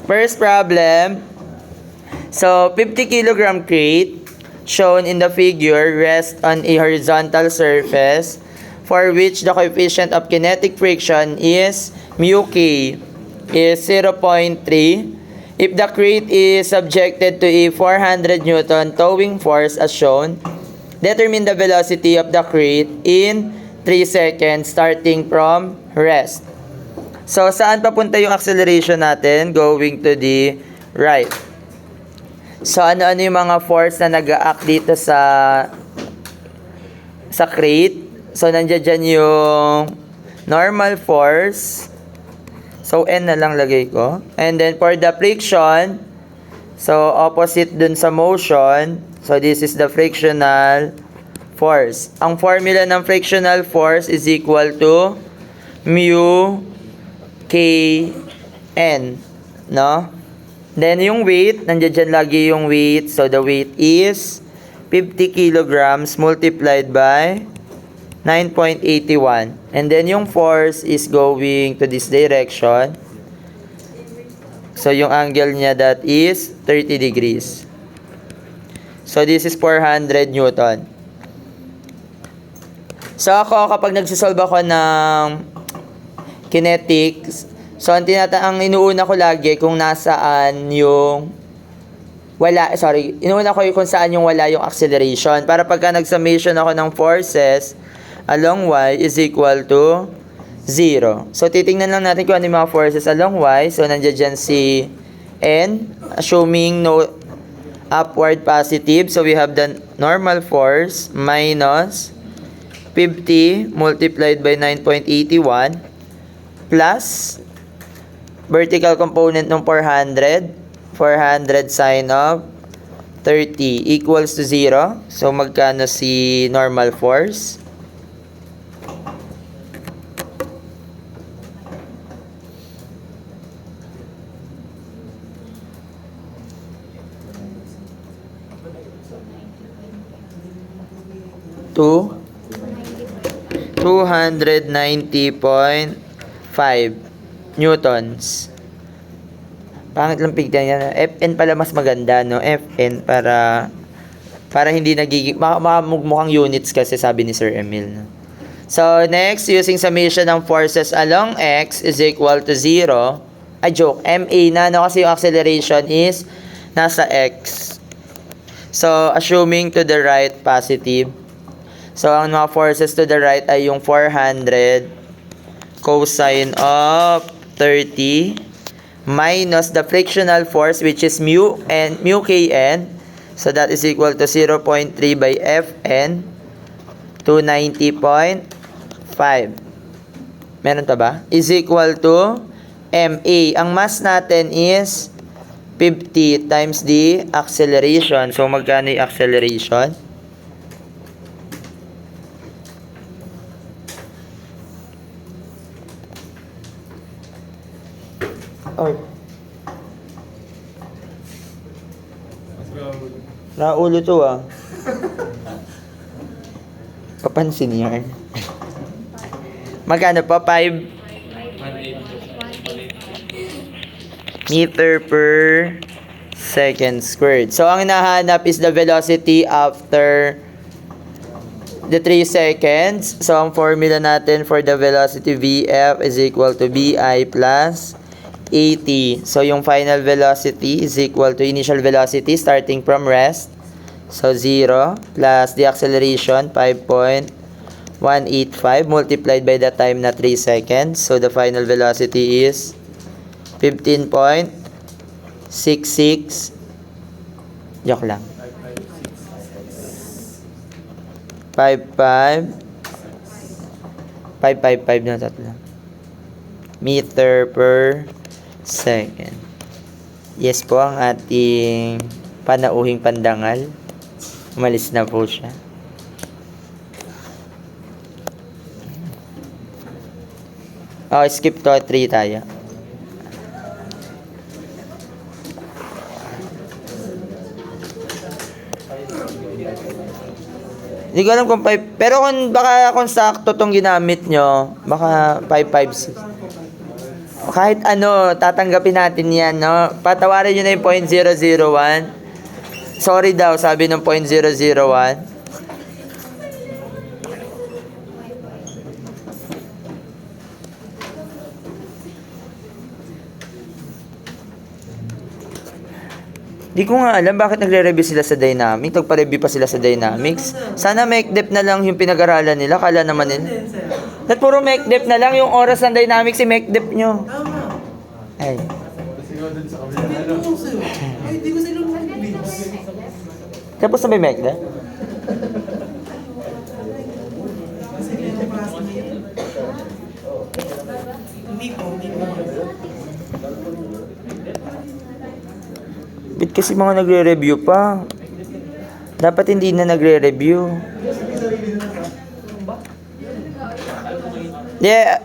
First problem. So, 50 kilogram crate shown in the figure rests on a horizontal surface for which the coefficient of kinetic friction is mu k is 0.3. If the crate is subjected to a 400 Newton towing force as shown, determine the velocity of the crate in 3 seconds starting from rest. So, saan papunta yung acceleration natin? Going to the right. So, ano-ano yung mga force na nag-a-act dito sa crate? So, nandiyan dyan yung normal force. So, N na lang lagay ko. And then, for the friction, so, opposite dun sa motion. So, this is the frictional force. Ang formula ng frictional force is equal to mu Kn, no? Then, yung weight, nandiyan dyan lagi yung weight. So, the weight is 50 kilograms multiplied by 9.81. And then, yung force is going to this direction. So, yung angle niya, that is 30 degrees. So, this is 400 Newton. So, ako, kapag nagsisolve ako ng kinetics, so ang inuuna ko lagi kung nasaan yung inuuna ko kung saan yung wala yung acceleration. Para pagka nag-summation ako ng forces along y is equal to 0. So, titingnan lang natin kung ano yung mga forces along y. So, nandiyan dyan si N, assuming no upward positive. So, we have the normal force minus 50 multiplied by 9.81 plus vertical component ng 400 sine of 30 equals to 0. So, magkano si normal force? To 290.5 newtons. Pangit lang pigtan yan. Fn pala mas maganda, no? Fn para hindi nagiging mukhang units kasi sabi ni Sir Emil, no? So, next, using summation ng forces along x is equal to 0. Joke. MA na, no? Kasi yung acceleration is nasa x. So, assuming to the right positive. So, ang mga forces to the right ay yung 400 cosine of 30 minus the frictional force which is mu Kn. So, that is equal to 0.3 by Fn, 290.5. Meron ta ba? Is equal to MA. Ang mass natin is 50 times the acceleration. So, magkano yung acceleration? Or Raulo to ah. Papansin yan. Magkano pa? 5 meter per second squared. So, ang hinahanap is the velocity after the 3 seconds. So, ang formula natin for the velocity Vf is equal to Vi plus 80. So, yung final velocity is equal to initial velocity starting from rest. So, 0 plus the acceleration 5.185 multiplied by the time na 3 seconds. So, the final velocity is 15.66. Joke lang. 555 na tatlo. Meter per second. Yes po ang ating panauhing pandangal. Umalis na po siya. Skip to 3 tayo. Hindi ko alam kung 5. Pero kung sakto tong ginamit nyo, baka 556. Kahit ano, tatanggapin natin yan, no? Patawarin nyo na yung 0.001. Sorry daw, sabi ng 0.001. Di ko nga alam bakit nagre-review sila sa Dynamics. Nagpa-review pa sila sa Dynamics. Sana MakeDep na lang yung pinag-aralan nila. Kala naman nila. At puro MakeDep na lang. Yung oras ng Dynamics, si MakeDep nyo. Ay. Hindi ko sila mag-beats. Tapos na ba yung MakeDep? Hindi po. Bit kasi mga nagre-review pa. Dapat hindi na nagre-review.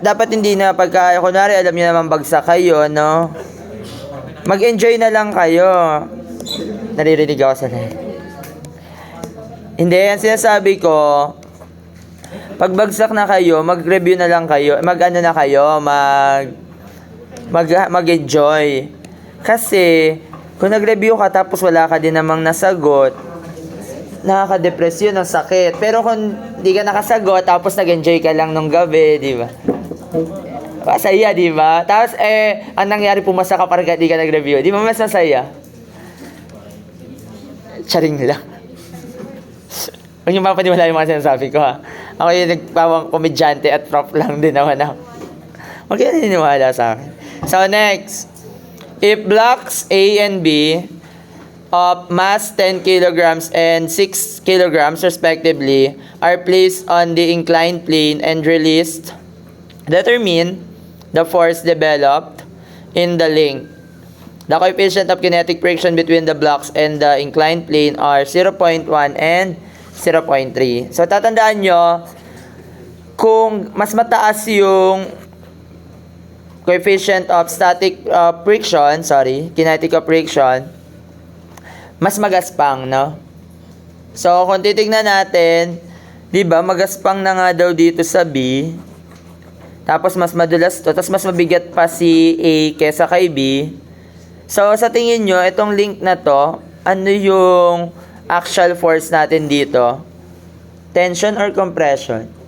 Dapat hindi na pagka, kunwari alam niyo naman bagsak kayo, no? Mag-enjoy na lang kayo. Naririnig ako sa live. Hindi, ang sinasabi ko, pag bagsak na kayo, mag-review na lang kayo, mag-ano na kayo, mag-enjoy. Kasi, kung nag-review ka tapos wala ka din namang nasagot, nakaka-depress yun, ang sakit. Pero kung di ka nakasagot tapos nag-enjoy ka lang nung gabi, di ba? Masaya, di ba? Tapos, ang nangyari, pumasa ka parang di ka nag-review. Di ba mas masaya? Charing lang. Huwag niyo mapaniwala yung mga sinasabi ko, ha? Ako yung nagpawang komedyante at prop lang din naman ako. Huwag kayo naniniwala sa akin. So, next. If blocks A and B of mass 10 kilograms and 6 kilograms respectively are placed on the inclined plane and released, determine the force developed in the link. The coefficient of kinetic friction between the blocks and the inclined plane are 0.1 and 0.3. So, tatandaan nyo, kung mas mataas yung coefficient of kinetic of friction, mas magaspang, no? So, kung titignan natin, di ba, magaspang na nga daw dito sa B, tapos mas madulas to, tapos mas mabigat pa si A kesa kay B. So, sa tingin nyo, itong link na to, ano yung actual force natin dito? Tension or compression?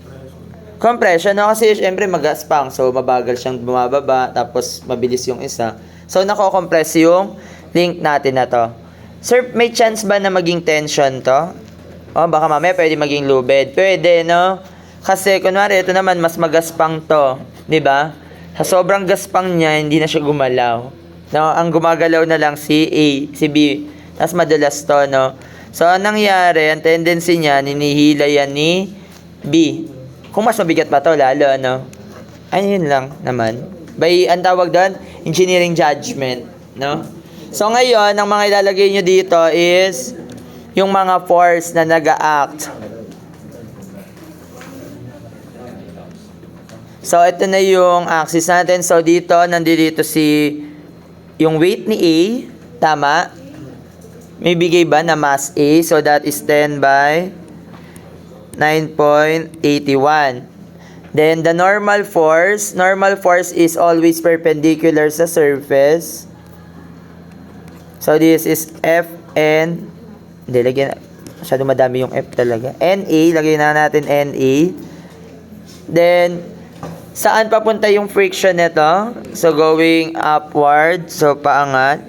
Compression, no? Kasi syempre magaspang. So, mabagal siyang bumababa. Tapos, mabilis yung isa. So, nako-compress yung link natin na to. Sir, may chance ba na maging tension to? O, baka mamaya pwede maging lubid. Pwede, no? Kasi, kunwari, ito naman, mas magaspang to. Diba? Sa sobrang gaspang niya, hindi na siya gumalaw. No? Ang gumagalaw na lang si A, si B. Tapos, madalas to, no? So, anong nangyari? Ang tendency niya, ninihila yan ni B. Kung mas mabigat pa to, lalo, ano? Ayun lang naman. Ang tawag doon, engineering judgment, no? So, ngayon, ang mga ilalagay nyo dito is yung mga force na nag-a-act. So, ito na yung axis natin. So, nandito yung weight ni A, tama? May bigay ba na mass A? So, that is 10 by 9.81. Then, the normal force is always perpendicular sa surface. So, this is Fn. Hindi, lagyan. Masyado madami yung F talaga. NA, lagyan na natin NA. Then, saan papunta yung friction nito? So, going upward. So, paangat.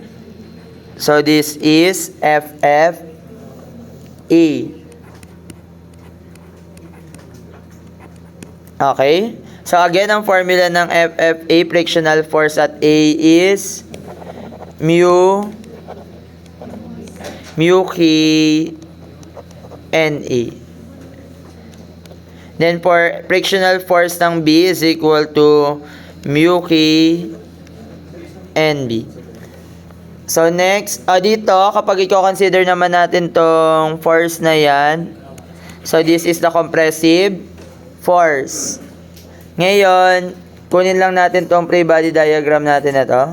So, this is FFA. Okay? So, again, ang formula ng FFA, frictional force at A is mu K NA. Then, for frictional force ng B is equal to mu K NB. So, next, dito, kapag i-consider naman natin tong force na yan, so, this is the compressive force. Ngayon, kunin lang natin tong free body diagram natin na to.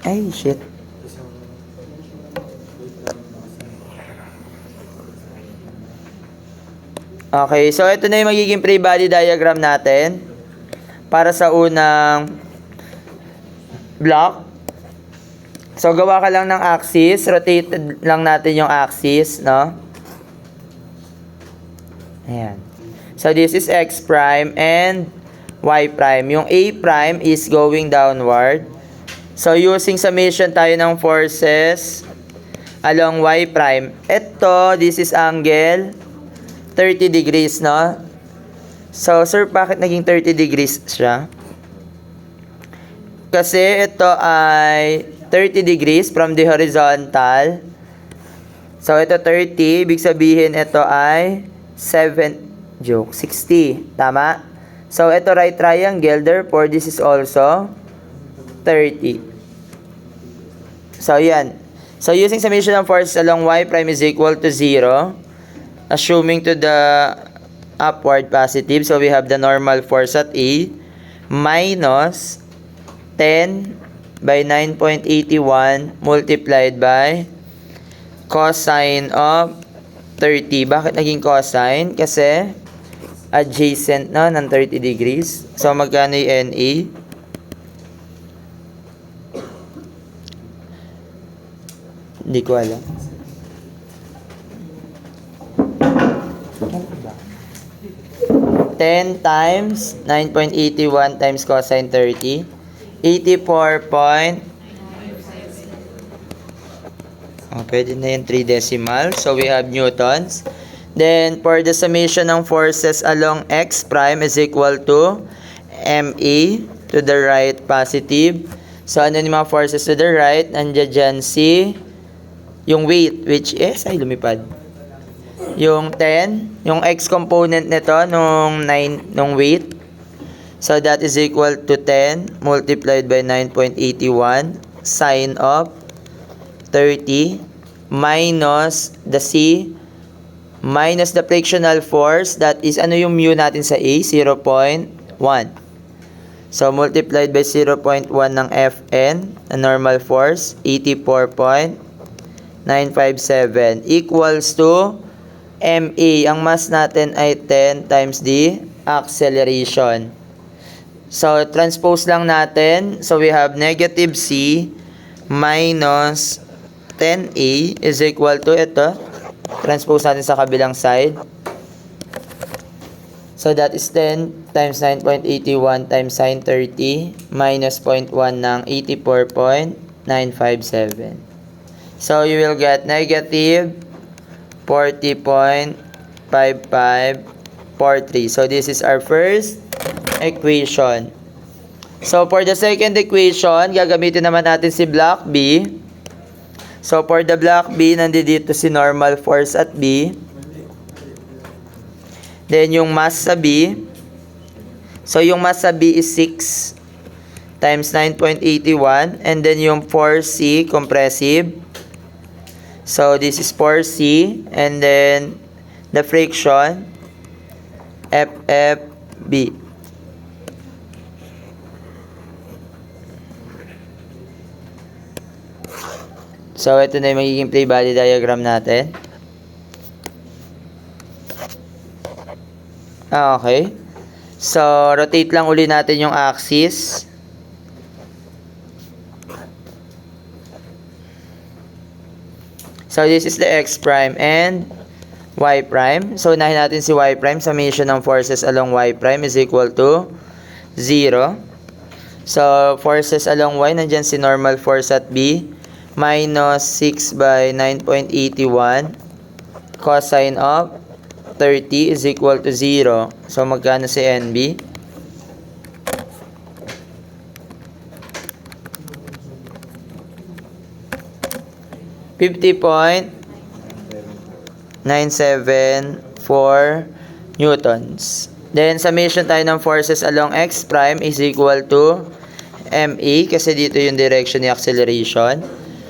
Ay, shit. Okay, so ito na yung magiging free body diagram natin para sa unang block. So, gawa ka lang ng axis. Rotate lang natin yung axis, no? Ayan. So, this is x prime and y prime. Yung a prime is going downward. So, using summation tayo ng forces along y prime. Ito, this is angle 30 degrees, no? So, sir, bakit naging 30 degrees siya? Kasi ito ay 30 degrees from the horizontal. So, ito 30. Ibig sabihin, ito ay 60. Tama? So, ito right triangle. Therefore, this is also 30. So, yan. So, using summation of forces along y prime is equal to 0. Assuming to the upward positive. So, we have the normal force at A minus 10 by 9.81 multiplied by cosine of 30. Bakit naging cosine? Kasi adjacent na ng 30 degrees. So, magkano yung NA? Hindi ko alam. 10 times 9.81 times cosine 30. 84 point. Oh, pwede na yung 3 decimal. So, we have newtons. Then, for the summation ng forces along x prime is equal to MA to the right positive. So, ano yung mga forces to the right? Nandiyan dyan si yung weight, which is, ay lumipad. Yung 10, yung x component nito nung 9, nung weight. So, that is equal to 10 multiplied by 9.81 sine of 30 minus the C minus the frictional force, that is, ano yung mu natin sa A? 0.1. So, multiplied by 0.1 ng Fn, a normal force, 84.957 equals to MA. Ang mass natin ay 10 times the acceleration. So, transpose lang natin. So, we have negative C minus 10A is equal to ito. Transpose natin sa kabilang side. So, that is 10 times 9.81 times sine 30 minus 0.1 ng 84.957. So, you will get negative 40.5543. So, this is our first equation. So, for the second equation, gagamitin naman natin si block B. So, for the block B, nandito si normal force at B. Then, yung mass sa B. So, yung mass sa B is 6 times 9.81. And then, yung 4C, compressive. So, this is 4C. And then, the friction, FFB. So, ito na yung magiging free body diagram natin. Okay. So, rotate lang uli natin yung axis. So, this is the x prime and y prime. So, unahin natin si y prime. Summation ng forces along y prime is equal to 0. So, forces along y, nandyan si normal force at B. Minus 6 by 9.81 cosine of 30 is equal to 0. So, magkano si NB? .974 newtons. Then, summation tayo ng forces along x prime is equal to MA kasi dito yung direction ni acceleration.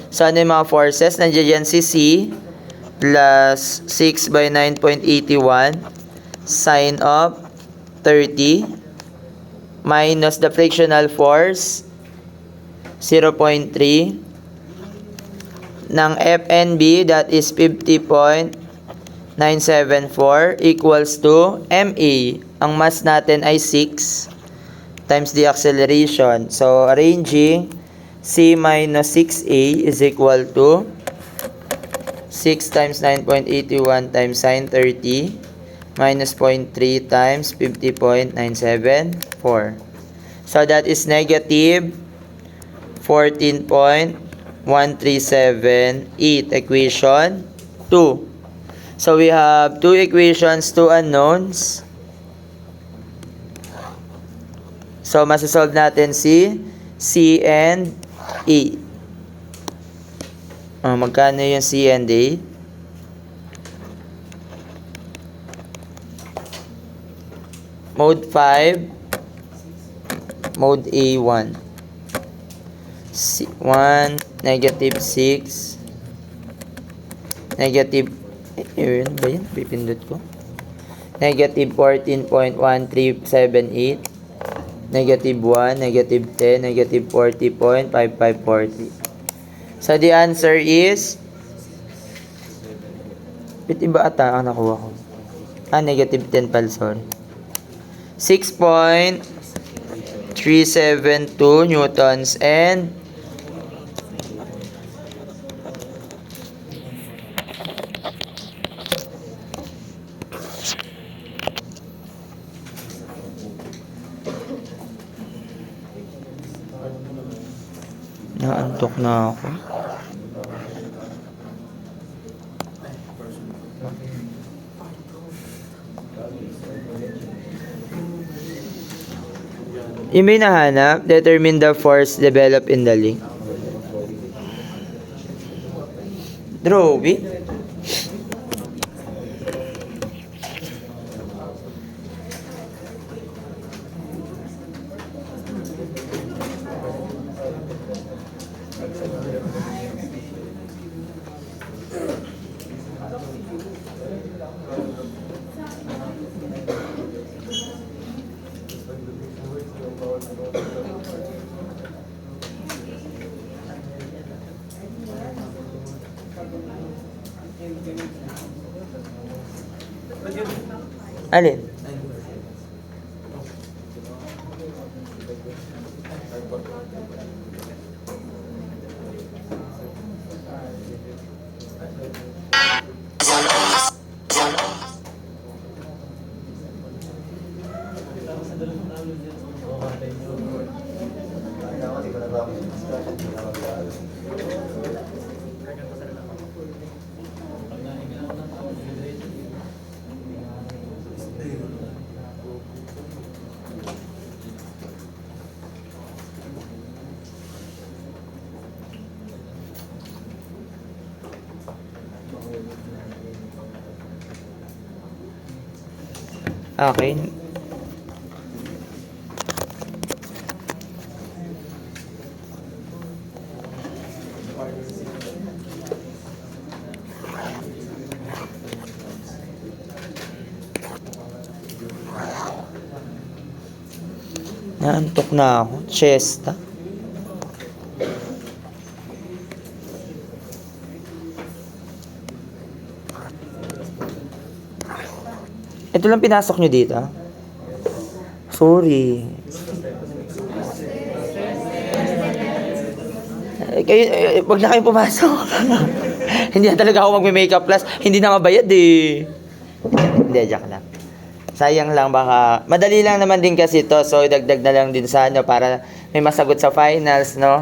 So, ano yung mga forces? Nandiyan si C plus 6 by 9.81 sine of 30 minus the frictional force 0.3 ng FNB, that is 50.5543 974 equals to MA. Ang mass natin ay 6 times the acceleration. So, arranging C minus 6A is equal to 6 times 9.81 times sine 30 minus 0.3 times 50.974. So, that is negative 14.1378. Equation 2. So, we have two equations, two unknowns. So, masasolve natin si C and A. Magkano yung C and A? Mode 5, mode A 1. C 1, negative 6, negative, yun ba yun? Pipindot ko. Negative 14.1378, negative 1, negative 10, negative 40.5540. So, the answer is, iba ata ang nakuha ko. Negative 10 pala, sorry. 6.372 newtons and naantok na ako. Yung may nahanap, determine the force developed in the link. Drawing? Alin? Okay. Naantok na ako. Siesta. Ito lang pinasok nyo dito. Sorry. Wag na kayong pumasok. Hindi na talaga ako magme-makeup class. Hindi na mabayad eh. Hindi, joke lang. Sayang lang baka. Madali lang naman din kasi to. So, dagdag na lang din sa ano para may masagot sa finals, no?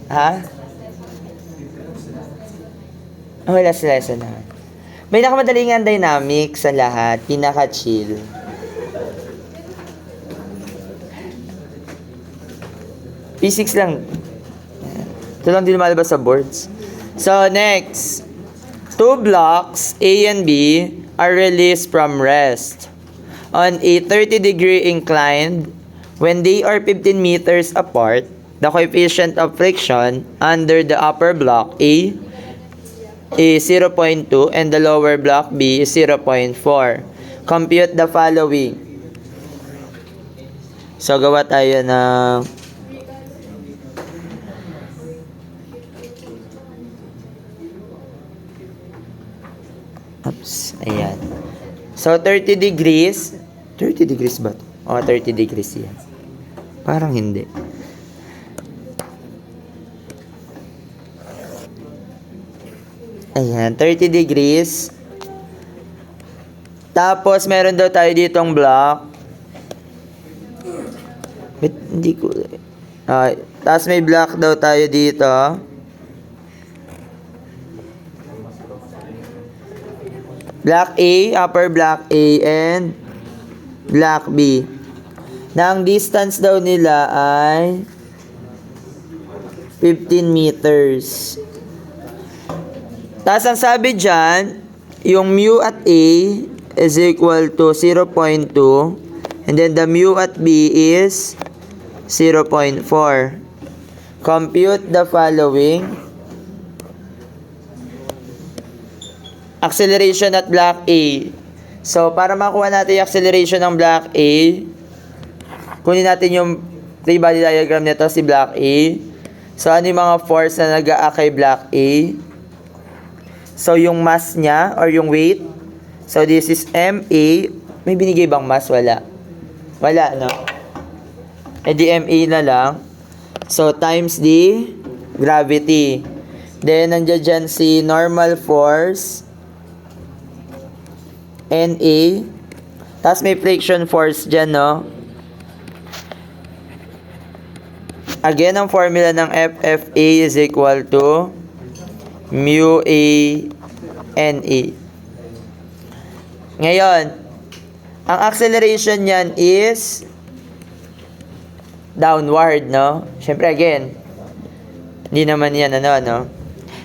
Ha? Oh, last lesson na. May nakamadaling ang dynamic sa lahat. Pinaka-chill. P6 lang. Ito lang din lumalabas sa boards. So, next. Two blocks, A and B, are released from rest. On a 30-degree incline, when they are 15 meters apart, the coefficient of friction under the upper block A is 0.2 and the lower block B is 0.4. Compute the following. So, gawa tayo ng So, 30 degrees. 30 degrees ba to? O, 30 degrees yan. Parang hindi. Ayan, 30 degrees. Tapos, meron daw tayo ditong block. Wait, hindi ko... tapos may block daw tayo dito. Block A, upper block A, and block B. Na ang distance daw nila ay 15 meters. Tapos ang sabi dyan, yung mu at A is equal to 0.2, and then the mu at B is 0.4. Compute the following. Acceleration at block A. So, para makuha natin yung acceleration ng block A, kunin natin yung free body diagram nito, si block A. So, ano yung mga force na nag-a kay block A? So, yung mass niya, or yung weight. So, this is MA. May binigay bang mass? Wala. Wala, no? E di MA na lang. So, times the gravity. Then, nandiyan dyan si normal force, NA. Tapos may friction force dyan, no? Again, ang formula ng FFA is equal to mu A NA. Ngayon, ang acceleration niyan is downward, no? Siyempre, again, hindi naman yan, no?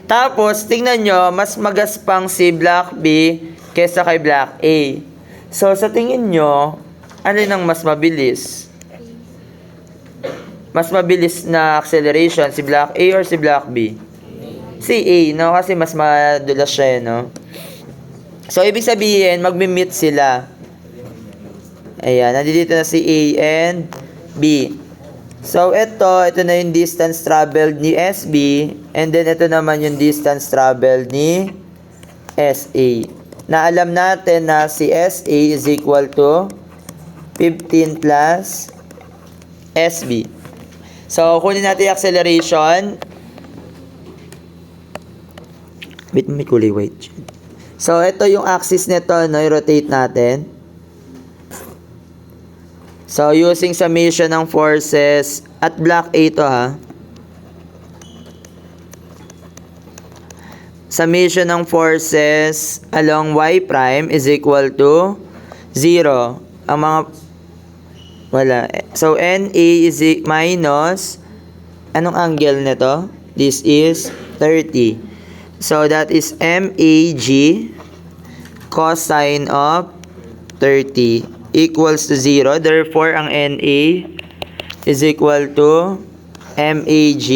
Tapos, tingnan nyo, mas magaspang si block B kesa kay block A. So, sa tingin nyo, ano yung mas mabilis? Mas mabilis na acceleration, si block A or si block B? Si A, no? Kasi mas madulas siya, no? So, ibig sabihin, magmi-meet sila. Ayan, nandito na si A and B. So, ito na yung distance traveled ni SB, and then ito naman yung distance traveled ni SA. Na alam natin na si SA is equal to 15 plus SB. So, kunin natin yung acceleration. Wait, may kulay white. So, ito yung axis nito, no? I-rotate natin. So, using summation ng forces at block A to, ha? Summation ng forces along y prime is equal to 0. Ang mga... Wala. So, NA is minus... Anong angle nito? This is 30. So, that is MAG cosine of 30 equals to 0. Therefore, ang NA is equal to MAG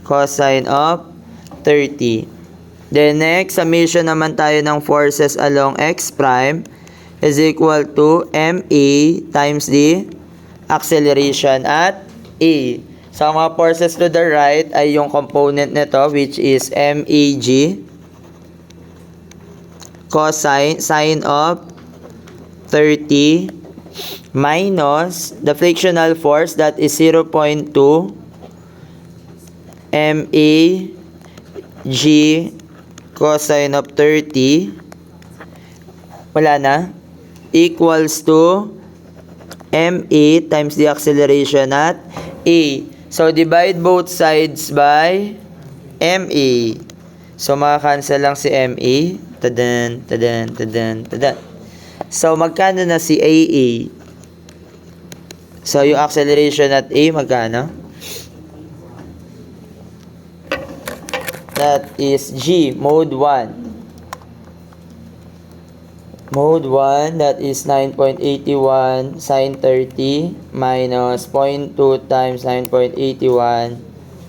cosine of 30. Then next, summation naman tayo ng forces along x prime is equal to MA times the acceleration at A. So, ang mga forces to the right ay yung component nito, which is MAG cosine sine of 30 minus the frictional force, that is 0.2 MAG cosine of 30, wala na, equals to MA times the acceleration at A. So, divide both sides by MA. So, makakancel lang si MA. Tadan, tadan, tadan, tadan. So, magkano na si AA? So, yung acceleration at A, magkano? That is G, mode 1. Mode 1, that is 9.81 sine 30 minus 0.2 times 9.81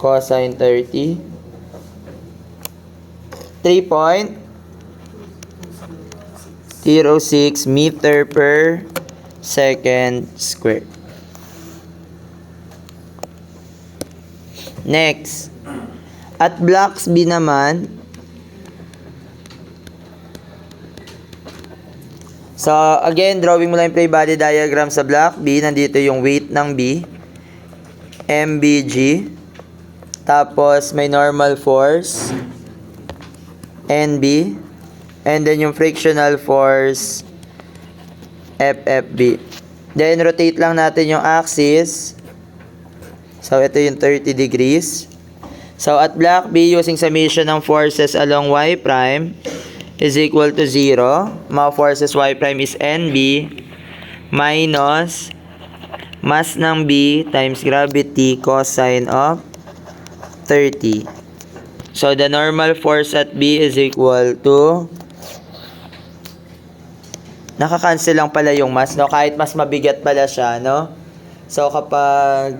cosine 30. 3.06 meter per second square. Next, at blocks B naman, So, again, drawing mo lang yung play body diagram sa block B. Nandito yung weight ng B. MBG. Tapos, may normal force. NB. And then, yung frictional force. FFB. Then, rotate lang natin yung axis. So, ito yung 30 degrees. So, at block B, using summation ng forces along Y prime is equal to 0. Mga forces Y prime is NB minus mass ng B times gravity cosine of 30. So, the normal force at B is equal to nakakancel lang pala yung mass, no? Kahit mas mabigat pala siya, no? So, kapag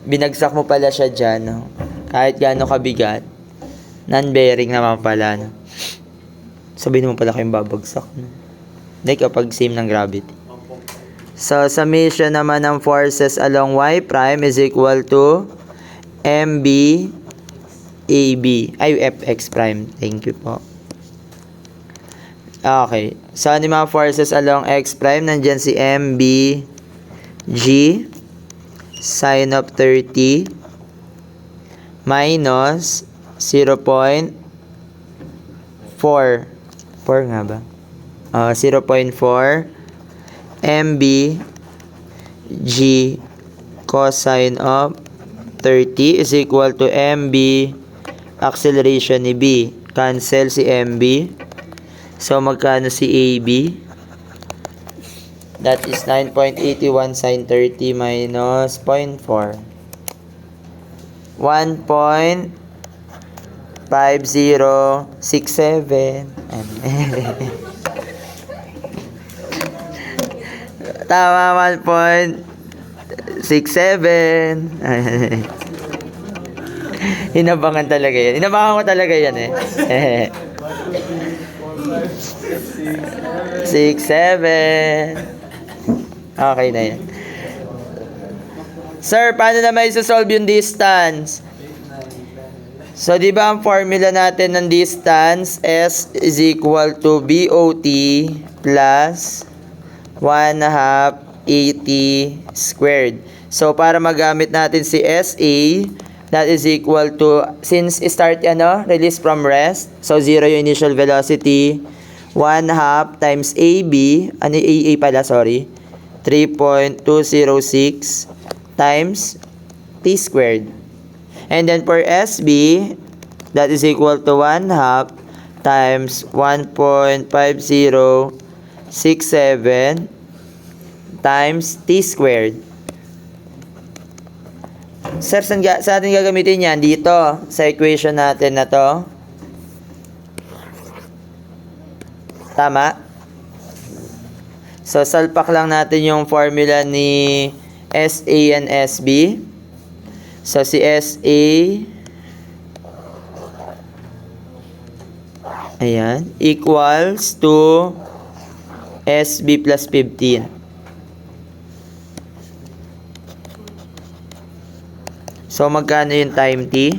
binagsak mo pala siya dyan, no? Kahit gaano kabigat, non-bearing naman pala, no? Sabihin mo pala kayong babagsak, no? Hindi, kapag same ng gravity. So, summation naman ng forces along Y prime is equal to MB AB. Ay, FX prime. Thank you po. Okay. So, ano yung mga forces along X prime? Nandyan si MB G sine of 30 minus 0.4. 4 nga ba? 0.4 MB G cosine of 30 is equal to MB acceleration ni B. Cancel si MB. So, magkano si AB? That is 9.81 sine 30 minus 0.4. 1.5067. Tama, 1.67. Inabangan talaga yan. Inabangan ko talaga yan eh. 6, 7. Okay na yan. Sir, paano na may solve yung distance? So, di ba ang formula natin ng distance, S is equal to BOT plus 1/2 AT squared. So, para magamit natin si SA, that is equal to, since start release from rest, so 0 yung initial velocity, 1/2 times AB, AA pala, sorry, 3.206 times T squared. And then for SB, that is equal to 1/2 times 1.5067 times T squared. Sir, saan atin gagamitin yan? Dito, sa equation natin na to. Tama? So, salpak lang natin yung formula ni SA and SB. So, si SA, ayan, equals to SB plus 15. So, magkano yung time T?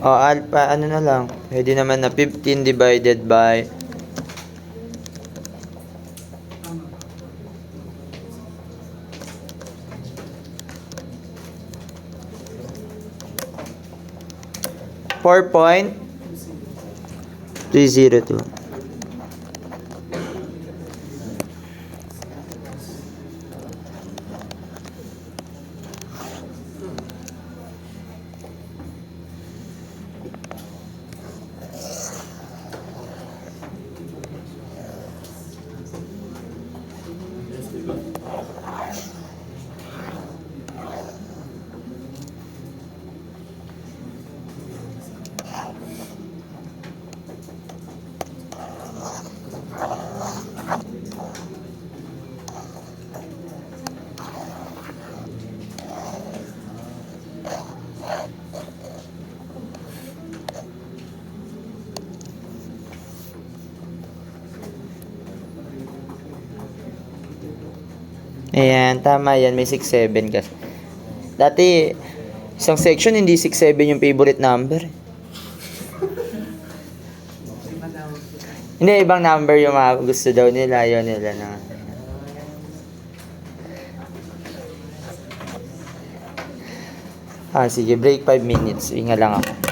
O, alpha, ano na lang. Pwede naman na 15 divided by 4.302. Ayan, tama yan. May 6-7 kasi. Dati, isang section hindi 6-7 yung favorite number. Hindi, ibang number yung mga gusto daw nila. Ayaw nila na. Sige, break 5 minutes. Hinga lang ako.